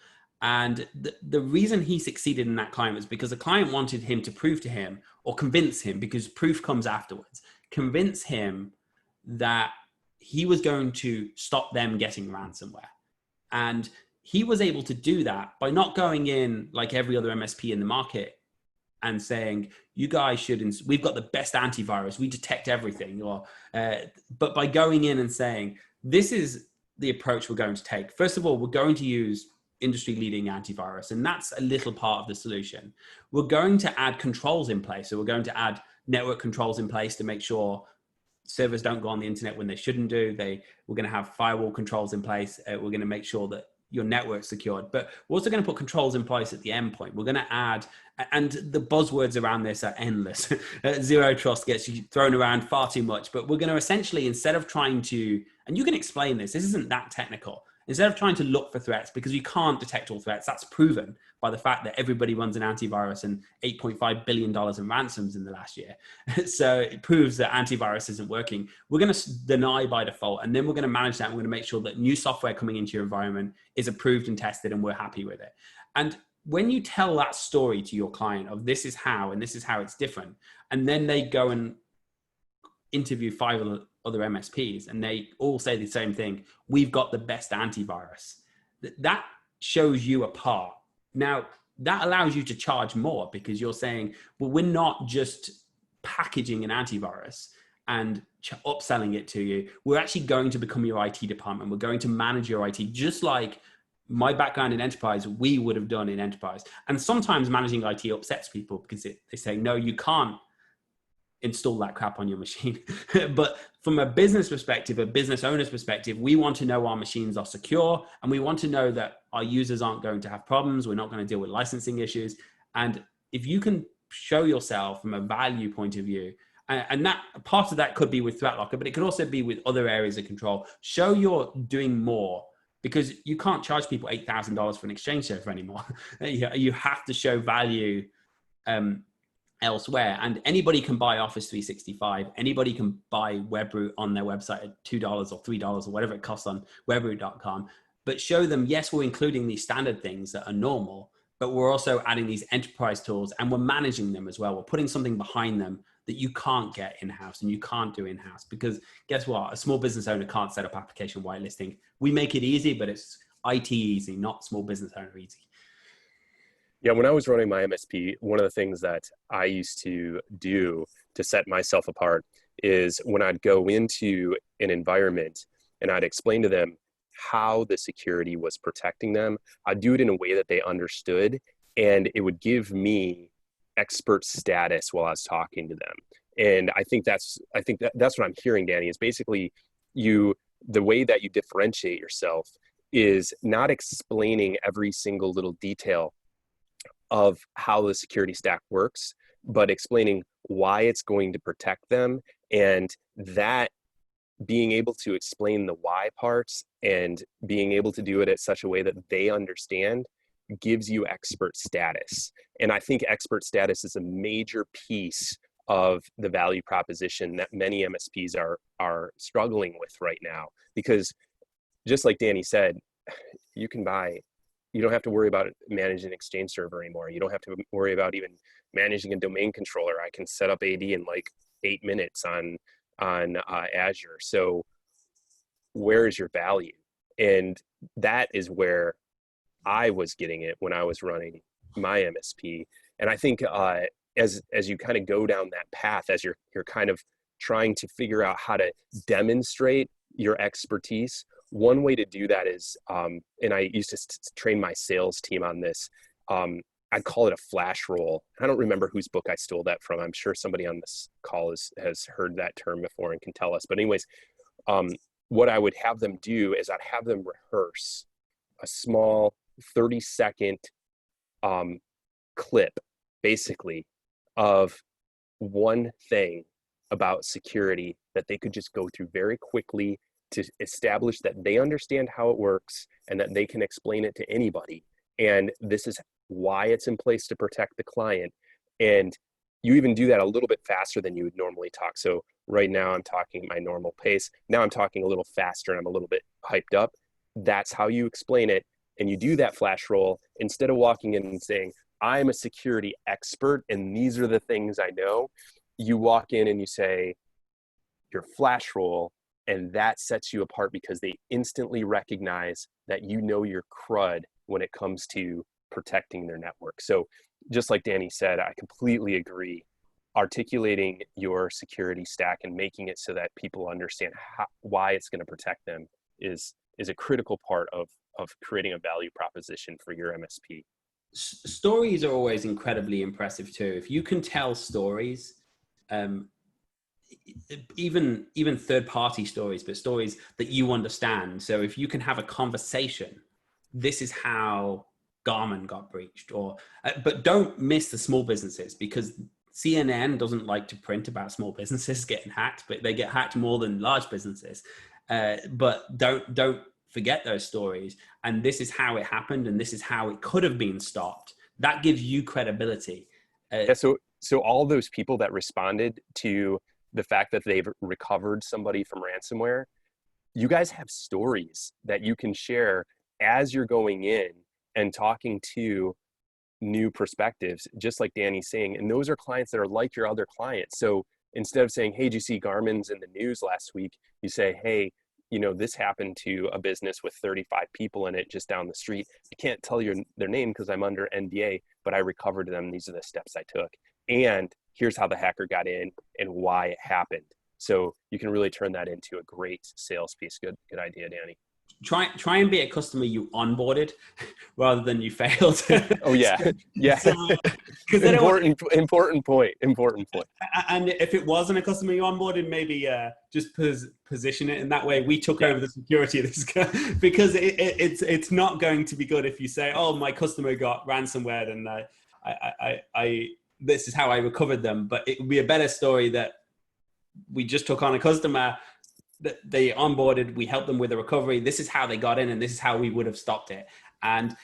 And the reason he succeeded in that client was because the client wanted him to prove to him, or convince him, because proof comes afterwards, convince him that he was going to stop them getting ransomware. And he was able to do that by not going in like every other MSP in the market and saying, you guys should, we've got the best antivirus, we detect everything, but by going in and saying, this is the approach we're going to take. First of all, we're going to use industry-leading antivirus, and that's a little part of the solution. We're going to add controls in place. So we're going to add network controls in place to make sure servers don't go on the internet when they shouldn't do. We're going to have firewall controls in place. We're going to make sure that your network's secured, but we're also going to put controls in place at the endpoint. We're going to add, and the buzzwords around this are endless. Zero trust gets thrown around far too much, but we're going to essentially, instead of trying to, and you can explain this isn't that technical, instead of trying to look for threats, because you can't detect all threats, that's proven by the fact that everybody runs an antivirus and $8.5 billion in ransoms in the last year. So it proves that antivirus isn't working. We're going to deny by default, and then we're going to manage that. And we're going to make sure that new software coming into your environment is approved and tested, and we're happy with it. And when you tell that story to your client of this is how, and this is how it's different, and then they go and interview 5 other MSPs and they all say the same thing, we've got the best antivirus, that shows you apart. Now, that allows you to charge more, because you're saying, well, we're not just packaging an antivirus and upselling it to you. We're actually going to become your IT department. We're going to manage your IT, just like my background in enterprise, we would have done in enterprise. And sometimes managing IT upsets people, because they say, no, you can't install that crap on your machine. But from a business perspective, a business owner's perspective, we want to know our machines are secure, and we want to know that our users aren't going to have problems. We're not going to deal with licensing issues. And if you can show yourself from a value point of view, and that part of that could be with ThreatLocker, but it could also be with other areas of control, show you're doing more, because you can't charge people $8,000 for an Exchange server anymore. You have to show value elsewhere. And anybody can buy Office 365. Anybody can buy Webroot on their website at $2 or $3 or whatever it costs on webroot.com. But show them, yes, we're including these standard things that are normal, but we're also adding these enterprise tools, and we're managing them as well. We're putting something behind them that you can't get in-house and you can't do in-house, because guess what? A small business owner can't set up application whitelisting. We make it easy, but it's IT easy, not small business owner easy. Yeah, when I was running my MSP, one of the things that I used to do to set myself apart is when I'd go into an environment and I'd explain to them how the security was protecting them, I'd do it in a way that they understood, and it would give me expert status while I was talking to them. And I think that's what I'm hearing, Danny, is basically the way that you differentiate yourself is not explaining every single little detail of how the security stack works, but explaining why it's going to protect them, and that being able to explain the why parts and being able to do it at such a way that they understand gives you expert status. And I think expert status is a major piece of the value proposition that many MSPs are struggling with right now, because just like Danny said, you don't have to worry about managing an Exchange server anymore. You don't have to worry about even managing a domain controller. I can set up AD in like 8 minutes on Azure. So where is your value? And that is where I was getting it when I was running my MSP. And I think as you kind of go down that path, as you're kind of trying to figure out how to demonstrate your expertise, one way to do that is, and I used to train my sales team on this, I'd call it a flash roll. I don't remember whose book I stole that from. I'm sure somebody on this call has heard that term before and can tell us. But anyways, what I would have them do is I'd have them rehearse a small 30-second clip, basically, of one thing about security that they could just go through very quickly to establish that they understand how it works and that they can explain it to anybody. And this is why it's in place to protect the client. And you even do that a little bit faster than you would normally talk. So right now I'm talking my normal pace. Now I'm talking a little faster and I'm a little bit hyped up. That's how you explain it. And you do that flash roll instead of walking in and saying, I'm a security expert and these are the things I know. You walk in and you say your flash roll, and that sets you apart because they instantly recognize that you know your crud when it comes to protecting their network. So just like Danny said, I completely agree. Articulating your security stack and making it so that people understand why it's going to protect them is a critical part of creating a value proposition for your MSP. Stories are always incredibly impressive too. If you can tell stories, even third-party stories, but stories that you understand. So if you can have a conversation, this is how Garmin got breached, but don't miss the small businesses, because CNN doesn't like to print about small businesses getting hacked, but they get hacked more than large businesses. But don't forget those stories. And this is how it happened, and this is how it could have been stopped. That gives you credibility. So all those people that responded to the fact that they've recovered somebody from ransomware, you guys have stories that you can share as you're going in and talking to new perspectives, just like Danny's saying. And those are clients that are like your other clients. So instead of saying, hey, did you see Garmin's in the news last week? You say, hey, this happened to a business with 35 people in it just down the street. I can't tell you their name because I'm under NDA, but I recovered them. These are the steps I took. And here's how the hacker got in and why it happened. So you can really turn that into a great sales piece. Good idea, Danny. Try and be a customer you onboarded rather than you failed. Oh yeah. Yeah. Important point. And if it wasn't a customer you onboarded, maybe just position it in that way. We took over the security of this guy, because it's not going to be good if you say, oh, my customer got ransomware and I this is how I recovered them. But it would be a better story that we just took on a customer that they onboarded, we helped them with the recovery. This is how they got in, and this is how we would have stopped it. And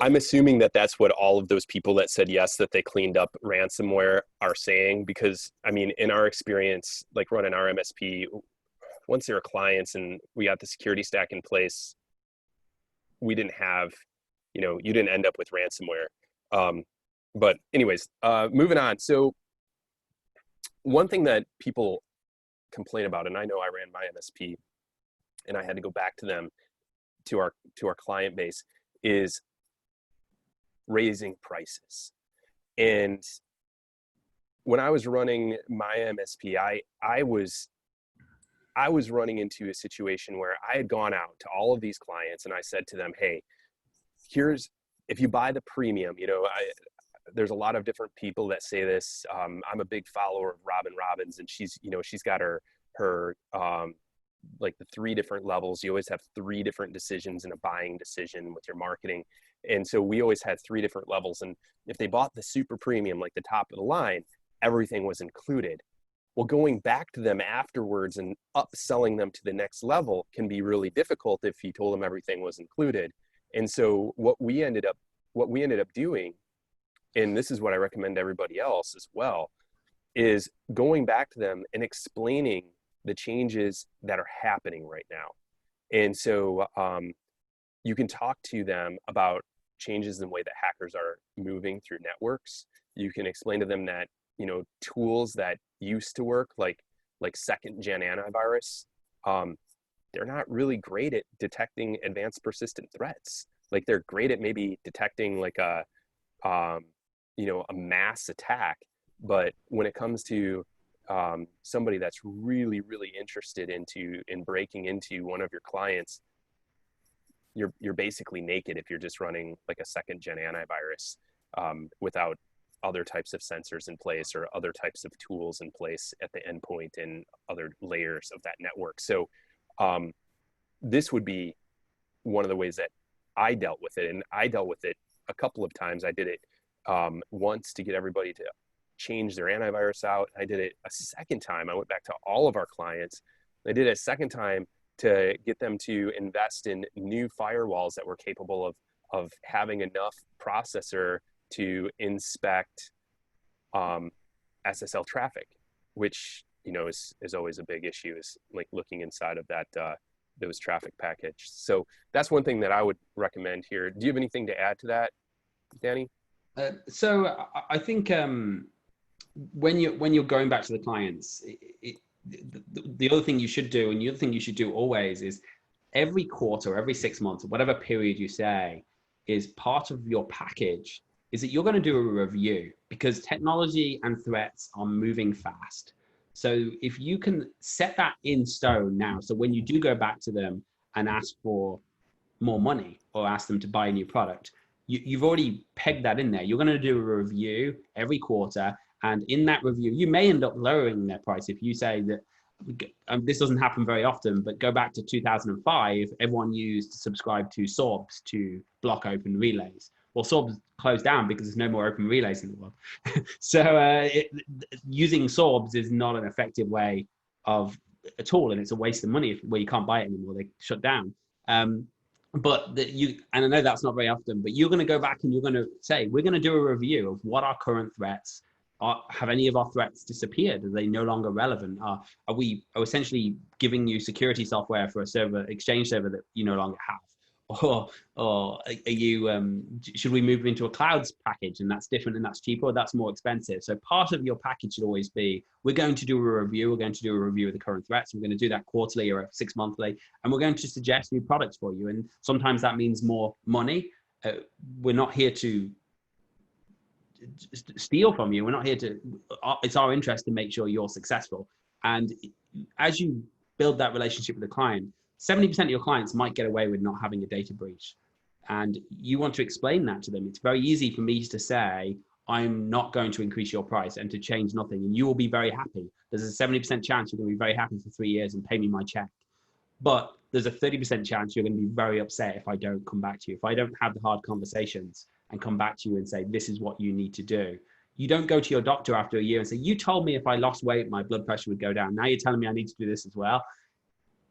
I'm assuming that that's what all of those people that said yes, that they cleaned up ransomware are saying, because I mean, in our experience, like running our MSP, once they were clients and we got the security stack in place, we didn't have, you didn't end up with ransomware. But anyways, moving on. So one thing that people complain about, and I know I ran my MSP and I had to go back to them, to our client base, is raising prices. And when I was running my MSP, I was running into a situation where I had gone out to all of these clients and I said to them, hey, if you buy the premium, there's a lot of different people that say this. I'm a big follower of Robin Robbins, and she's got her like the 3 different levels. You always have 3 different decisions in a buying decision with your marketing. And so we always had 3 different levels. And if they bought the super premium, like the top of the line, everything was included. Well, going back to them afterwards and upselling them to the next level can be really difficult if you told them everything was included. And so what we ended up doing, and this is what I recommend to everybody else as well, is going back to them and explaining the changes that are happening right now. And so you can talk to them about changes in the way that hackers are moving through networks. You can explain to them that, tools that used to work, like second-gen antivirus, they're not really great at detecting advanced persistent threats. Like, they're great at maybe detecting like a mass attack, But when it comes to somebody that's really, really interested in breaking into one of your clients, you're basically naked if you're just running like a second gen antivirus without other types of sensors in place or other types of tools in place at the endpoint and other layers of that network. So this would be one of the ways that I dealt with it. And I dealt with it a couple of times. I did it once to get everybody to change their antivirus out. I did it a second time. I went back to all of our clients. I did it a second time to get them to invest in new firewalls that were capable of having enough processor to inspect SSL traffic, which, you know, is always a big issue, is like looking inside of that those traffic package. So that's one thing that I would recommend here. Do you have anything to add to that, Danny? So I think when you're going back to the clients, the other thing you should do, and the other thing you should do always, is every quarter, every 6 months, whatever period you say, is part of your package, is that you're going to do a review, because technology and threats are moving fast. So if you can set that in stone now, so when you do go back to them and ask for more money or ask them to buy a new product, you've already pegged that in there. You're going to do a review every quarter, and in that review, you may end up lowering their price. If you say that, this doesn't happen very often, but go back to 2005, everyone used to subscribe to SORBs to block open relays. Well, SORBs closed down because there's no more open relays in the world. So using SORBs is not an effective way of at all, and it's a waste of money where you can't buy it anymore. They shut down. But and I know that's not very often, but you're going to go back and you're going to say, we're going to do a review of what our current threats are. Have any of our threats disappeared? Are they no longer relevant? Are we essentially giving you security software for a server, Exchange server, that you no longer have? Or are you, should we move into a clouds package, and that's different and that's cheaper, or that's more expensive? So part of your package should always be, we're going to do a review. We're going to do a review of the current threats. We're going to do that quarterly or 6 monthly, and we're going to suggest new products for you. And sometimes that means more money. We're not here to steal from you. We're not here to, it's our interest to make sure you're successful. And as you build that relationship with the client, 70% of your clients might get away with not having a data breach. And you want to explain that to them. It's very easy for me to say, I'm not going to increase your price, and to change nothing, and you will be very happy. There's a 70% chance you're going to be very happy for 3 years and pay me my check. But there's a 30% chance you're going to be very upset if I don't come back to you, if I don't have the hard conversations and come back to you and say, this is what you need to do. You don't go to your doctor after a year and say, you told me if I lost weight, my blood pressure would go down. Now you're telling me I need to do this as well.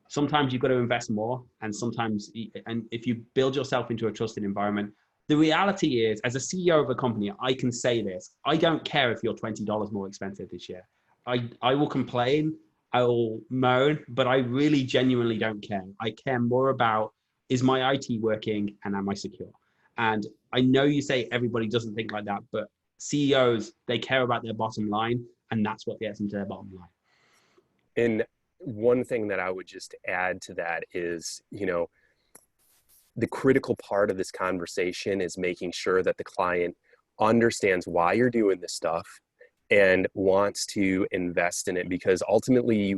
Sometimes you've got to invest more, and sometimes, and if you build yourself into a trusted environment, the reality is, as a CEO of a company, I can say this: I don't care if you're $20 more expensive this year. I will complain, I will moan, but I really genuinely don't care. I care more about, is my IT working and am I secure? And I know you say everybody doesn't think like that, but CEOs, they care about their bottom line, and that's what gets them to their bottom line. And one thing that I would just add to that is, you know, the critical part of this conversation is making sure that the client understands why you're doing this stuff and wants to invest in it, because ultimately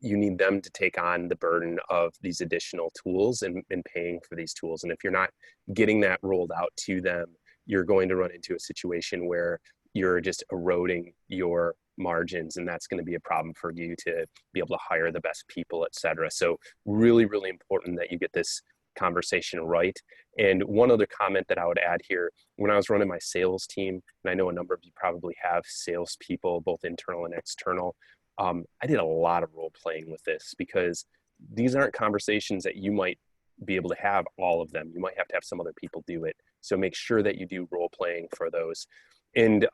you need them to take on the burden of these additional tools and paying for these tools. And if you're not getting that rolled out to them, you're going to run into a situation where you're just eroding your margins, and that's going to be a problem for you to be able to hire the best people, et cetera. So really, really important that you get this conversation right. And one other comment that I would add here, when I was running my sales team, and I know a number of you probably have salespeople, both internal and external, I did a lot of role playing with this, because these aren't conversations that you might be able to have all of them. You might have to have some other people do it. So make sure that you do role playing for those. And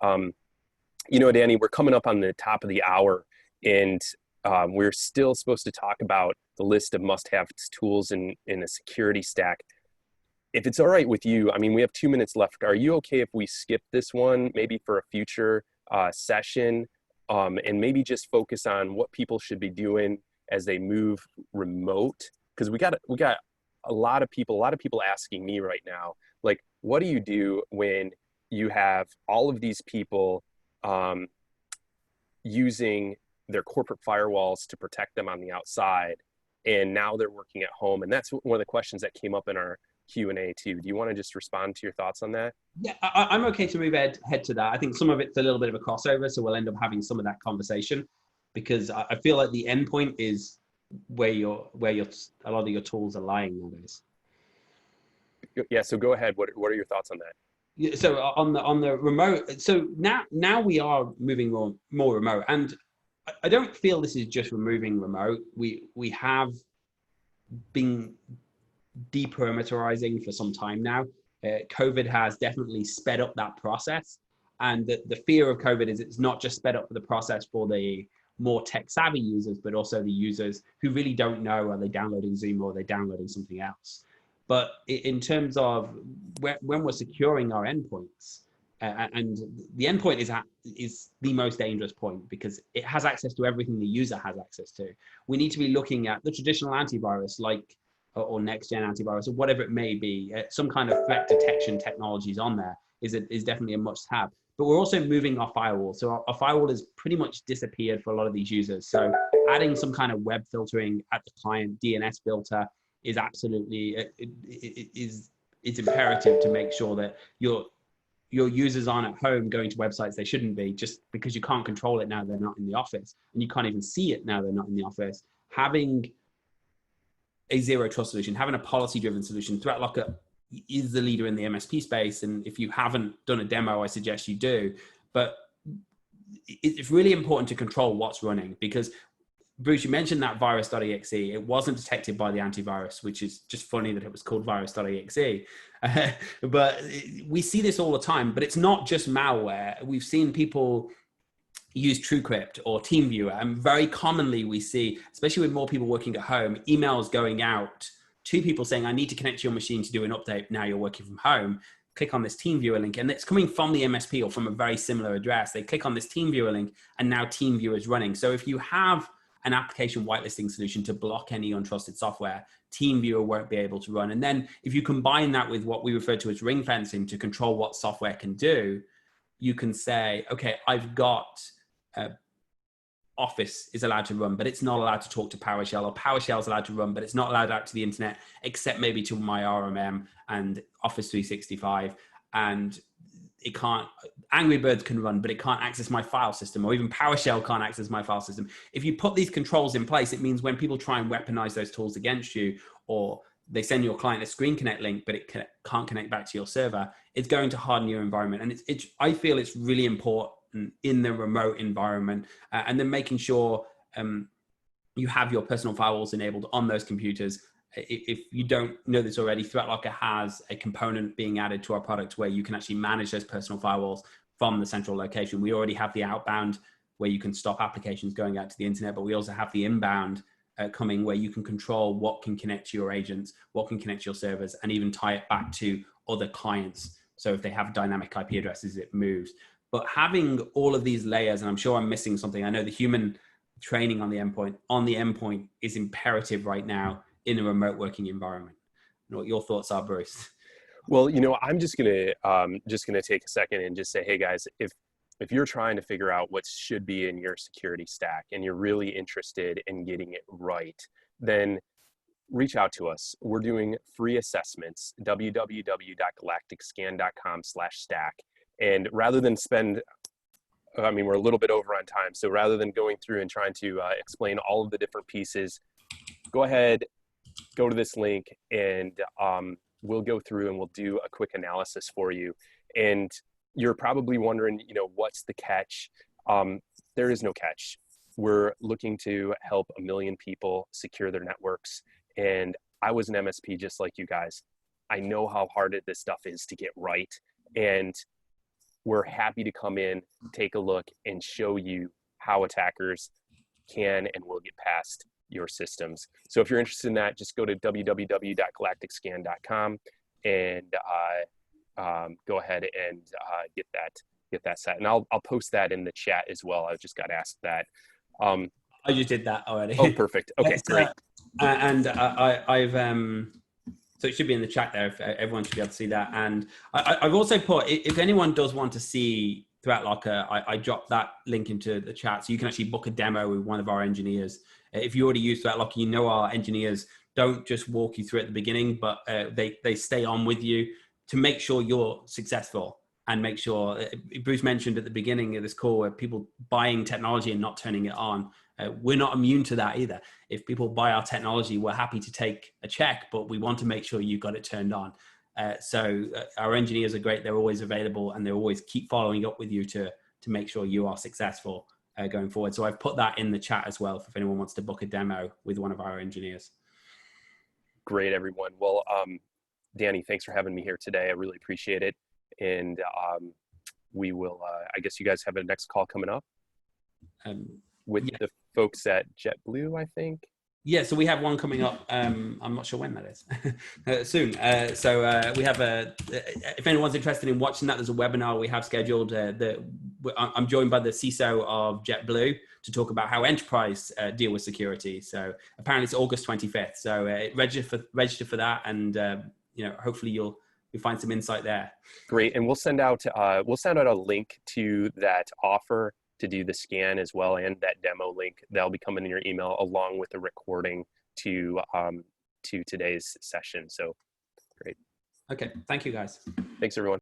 you know, Danny, we're coming up on the top of the hour, and we're still supposed to talk about the list of must-have tools in a security stack. If it's all right with you, I mean, we have 2 minutes left. Are you okay if we skip this one, maybe for a future session, and maybe just focus on what people should be doing as they move remote? Because we got a lot of people asking me right now, like, what do you do when you have all of these people using their corporate firewalls to protect them on the outside. And now they're working at home. And that's one of the questions that came up in our Q&A too. Do you want to just respond to your thoughts on that? Yeah, I'm okay to move head to that. I think some of it's a little bit of a crossover, so we'll end up having some of that conversation, because I feel like the endpoint is where a lot of your tools are lying nowadays. Yeah, so go ahead. What are your thoughts on that? Yeah, so on the remote, so now we are moving more remote, and I don't feel this is just removing remote. We have been deperimeterizing for some time now. COVID has definitely sped up that process, and the fear of COVID is it's not just sped up the process for the more tech savvy users, but also the users who really don't know, are they downloading Zoom or are they downloading something else. But in terms of when we're securing our endpoints, and the endpoint is the most dangerous point because it has access to everything the user has access to. We need to be looking at the traditional antivirus, like or next gen antivirus or whatever it may be. Some kind of threat detection technologies on there is definitely a must have. But we're also moving our firewall. So our firewall has pretty much disappeared for a lot of these users. So adding some kind of web filtering at the client, DNS filter, is absolutely it's imperative to make sure that your users aren't at home going to websites they shouldn't be, just because you can't control it now they're not in the office, and you can't even see it now they're not in the office. Having a zero trust solution, having a policy driven solution. ThreatLocker is the leader in the MSP space, and if you haven't done a demo, I suggest you do. But it's really important to control what's running, because Bruce, you mentioned that virus.exe. It wasn't detected by the antivirus, which is just funny that it was called virus.exe. But we see this all the time, but it's not just malware. We've seen people use TrueCrypt or TeamViewer, and very commonly we see, especially with more people working at home, emails going out to people saying, I need to connect to your machine to do an update now you're working from home. Click on this TeamViewer link, and it's coming from the MSP or from a very similar address. They click on this TeamViewer link, and now TeamViewer is running. So if you have an application whitelisting solution to block any untrusted software, TeamViewer won't be able to run. And then if you combine that with what we refer to as ring fencing to control what software can do, you can say, okay, I've got Office is allowed to run, but it's not allowed to talk to PowerShell, or PowerShell is allowed to run, but it's not allowed out to the internet, except maybe to my RMM and Office 365. And it can't, Angry Birds can run, but it can't access my file system, or even PowerShell can't access my file system. If you put these controls in place, it means when people try and weaponize those tools against you, or they send your client a Screen Connect link, but it can't connect back to your server, it's going to harden your environment. And I feel it's really important in the remote environment, and then making sure you have your personal firewalls enabled on those computers. If you don't know this already, ThreatLocker has a component being added to our product where you can actually manage those personal firewalls from the central location. We already have the outbound where you can stop applications going out to the internet, but we also have the inbound coming where you can control what can connect to your agents, what can connect to your servers, and even tie it back to other clients. So if they have dynamic IP addresses, it moves. But having all of these layers, and I'm sure I'm missing something. I know the human training on the endpoint is imperative right now in a remote working environment. You know what your thoughts are, Bruce? Well, I'm just gonna take a second and just say, hey guys, if you're trying to figure out what should be in your security stack and you're really interested in getting it right, then reach out to us. We're doing free assessments, www.galacticscan.com/stack. And rather than we're a little bit over on time. So rather than going through and trying to explain all of the different pieces, go ahead, go to this link, and we'll go through and we'll do a quick analysis for you. And you're probably wondering, what's the catch? There is no catch. We're looking to help 1 million people secure their networks. And I was an MSP just like you guys. I know how hard this stuff is to get right. And we're happy to come in, take a look, and show you how attackers can and will get past your systems. So if you're interested in that, just go to www.galacticscan.com and go ahead and get that set. And I'll post that in the chat as well. I just got asked that. I just did that already. Oh, perfect. Okay, great. And I've so it should be in the chat there. If everyone should be able to see that. And I've also put, if anyone does want to see ThreatLocker, I dropped that link into the chat, so you can actually book a demo with one of our engineers. If you already use ThreatLocker, you know our engineers don't just walk you through at the beginning, but they stay on with you to make sure you're successful, and make sure, Bruce mentioned at the beginning of this call, where people buying technology and not turning it on. We're not immune to that either. If people buy our technology, we're happy to take a check, but we want to make sure you've got it turned on. So our engineers are great. They're always available, and they always keep following up with you to make sure you are successful going forward. So I've put that in the chat as well if anyone wants to book a demo with one of our engineers. Great, everyone. Well, Danny, thanks for having me here today. I really appreciate it. And we will, I guess you guys have a next call coming up with the folks at JetBlue, I think. Yeah, so we have one coming up. I'm not sure when that is. Soon. So we have if anyone's interested in watching that, there's a webinar we have scheduled. I'm joined by the CISO of JetBlue to talk about how enterprise deal with security. So apparently it's August 25th. So register for that, and hopefully you'll find some insight there. Great, and we'll send out a link to that offer to do the scan as well, and that demo link that'll be coming in your email along with the recording to today's session. So great. Okay, thank you guys. Thanks everyone.